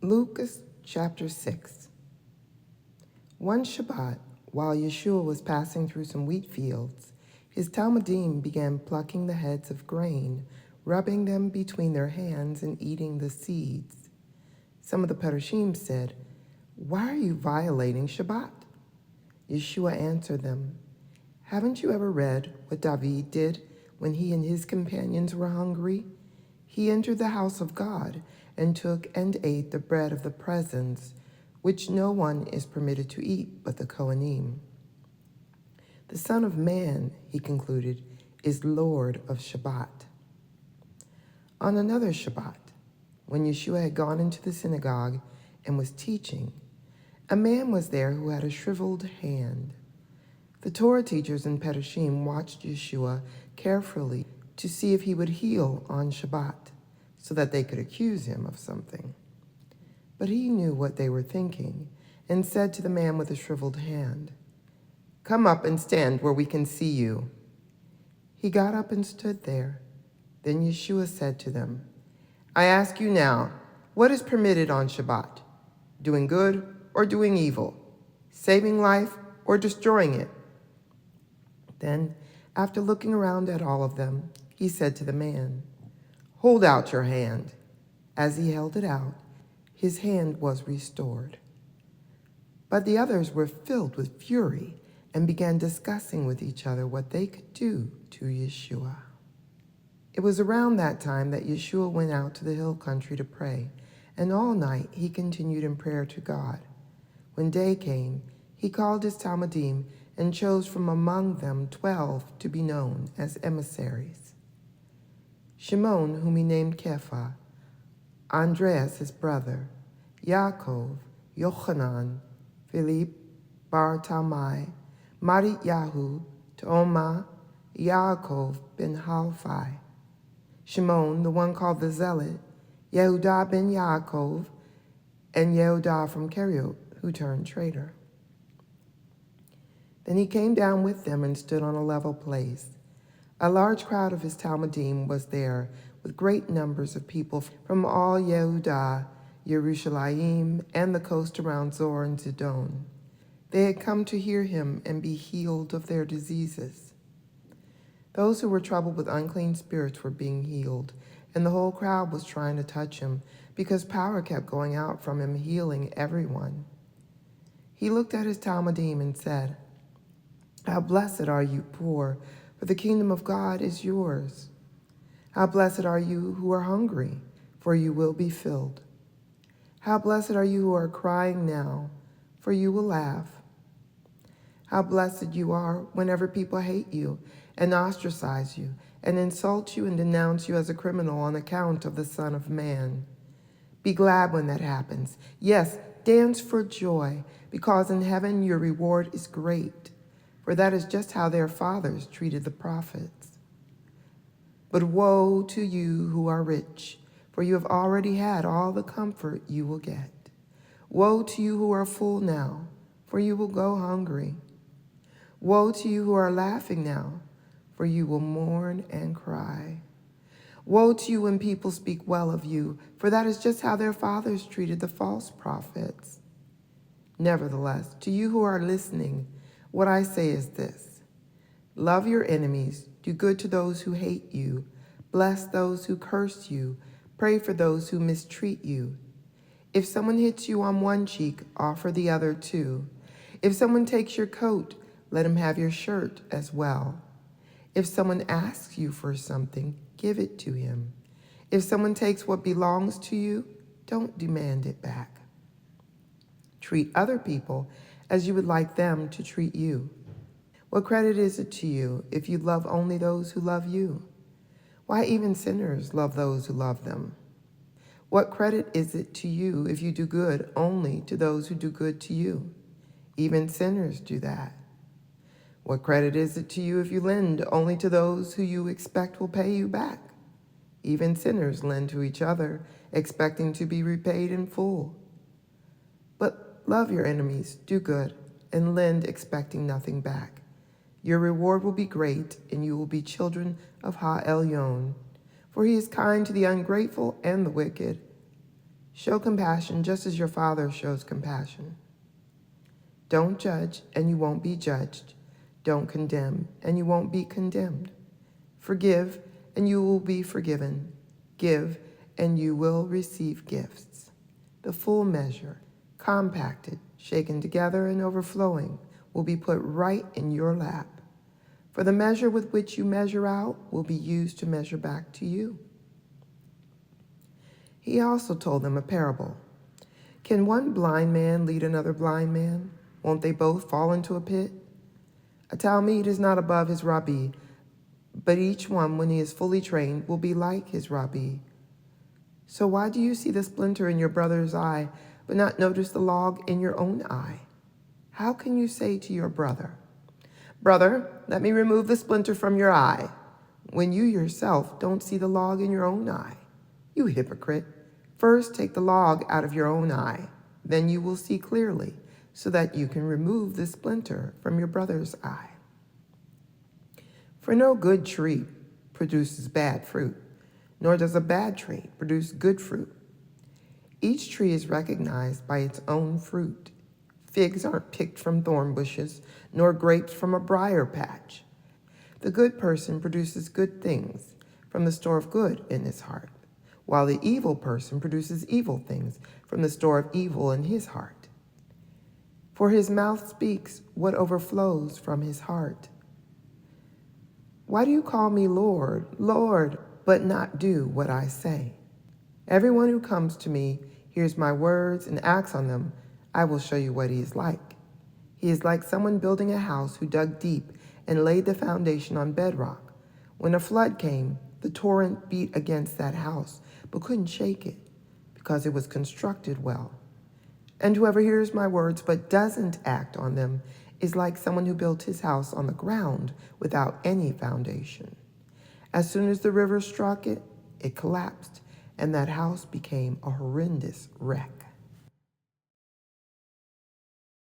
Luke chapter 6. One Shabbat, while Yeshua was passing through some wheat fields, his Talmudim began plucking the heads of grain, rubbing them between their hands and eating the seeds. Some of the Perushim said, "Why are you violating Shabbat?" Yeshua answered them, "Haven't you ever read what David did when he and his companions were hungry? He entered the house of God and took and ate the bread of the presence, which no one is permitted to eat but the Kohanim. The Son of Man," he concluded, "is Lord of Shabbat." On another Shabbat, when Yeshua had gone into the synagogue and was teaching, a man was there who had a shriveled hand. The Torah teachers and Perushim watched Yeshua carefully to see if he would heal on Shabbat, so that they could accuse him of something. But he knew what they were thinking and said to the man with the shriveled hand, "Come up and stand where we can see you." He got up and stood there. Then Yeshua said to them, "I ask you now, what is permitted on Shabbat? Doing good or doing evil? Saving life or destroying it?" Then, after looking around at all of them, he said to the man, "Hold out your hand." As he held it out, his hand was restored. But the others were filled with fury and began discussing with each other what they could do to Yeshua. It was around that time that Yeshua went out to the hill country to pray, and all night he continued in prayer to God. When day came, he called his Talmudim and chose from among them 12 to be known as emissaries: Shimon, whom he named Kepha, Andreas his brother, Yaakov, Yochanan, Philip, Bartalmai, Yahu, Toma, Yaakov ben Halphai, Shimon, the one called the Zealot, Yehudah ben Yaakov, and Yehudah from Keriot, who turned traitor. Then he came down with them and stood on a level place. A large crowd of his Talmudim was there, with great numbers of people from all Yehudah, Yerushalayim, and the coast around Zor and Zidon. They had come to hear him and be healed of their diseases. Those who were troubled with unclean spirits were being healed, and the whole crowd was trying to touch him, because power kept going out from him, healing everyone. He looked at his Talmudim and said, "How blessed are you poor, for the kingdom of God is yours. How blessed are you who are hungry, for you will be filled. How blessed are you who are crying now, for you will laugh. How blessed you are whenever people hate you and ostracize you and insult you and denounce you as a criminal on account of the Son of Man. Be glad when that happens. Yes, dance for joy, because in heaven your reward is great, for that is just how their fathers treated the prophets. But woe to you who are rich, for you have already had all the comfort you will get. Woe to you who are full now, for you will go hungry. Woe to you who are laughing now, for you will mourn and cry. Woe to you when people speak well of you, for that is just how their fathers treated the false prophets. Nevertheless, to you who are listening, what I say is this: love your enemies, do good to those who hate you, bless those who curse you, pray for those who mistreat you. If someone hits you on one cheek, offer the other too. If someone takes your coat, let him have your shirt as well. If someone asks you for something, give it to him. If someone takes what belongs to you, don't demand it back. Treat other people as you would like them to treat you. What credit is it to you if you love only those who love you? Why, even sinners love those who love them. What credit is it to you if you do good only to those who do good to you? Even sinners do that. What credit is it to you if you lend only to those who you expect will pay you back? Even sinners lend to each other, expecting to be repaid in full. But love your enemies, do good, and lend expecting nothing back. Your reward will be great, and you will be children of Ha Elyon, for he is kind to the ungrateful and the wicked. Show compassion just as your Father shows compassion. Don't judge, and you won't be judged. Don't condemn, and you won't be condemned. Forgive, and you will be forgiven. Give, and you will receive gifts. The full measure, compacted, shaken together, and overflowing, will be put right in your lap. For the measure with which you measure out will be used to measure back to you. He also told them a parable. Can one blind man lead another blind man? Won't they both fall into a pit? A Talmud is not above his Rabbi, but each one, when he is fully trained, will be like his Rabbi. So why do you see the splinter in your brother's eye, but not notice the log in your own eye? How can you say to your brother, Brother, let me remove the splinter from your eye, when you yourself don't see the log in your own eye? You hypocrite. First take the log out of your own eye, then you will see clearly, so that you can remove the splinter from your brother's eye. For no good tree produces bad fruit, nor does a bad tree produce good fruit. Each tree is recognized by its own fruit. Figs aren't picked from thorn bushes, nor grapes from a briar patch. The good person produces good things from the store of good in his heart, while the evil person produces evil things from the store of evil in his heart. For his mouth speaks what overflows from his heart. Why do you call me Lord, Lord, but not do what I say? Everyone who comes to me, hears my words, and acts on them, I will show you what he is like. He is like someone building a house who dug deep and laid the foundation on bedrock. When a flood came, the torrent beat against that house, but couldn't shake it, because it was constructed well. And whoever hears my words but doesn't act on them is like someone who built his house on the ground without any foundation. As soon as the river struck it, it collapsed, and that house became a horrendous wreck.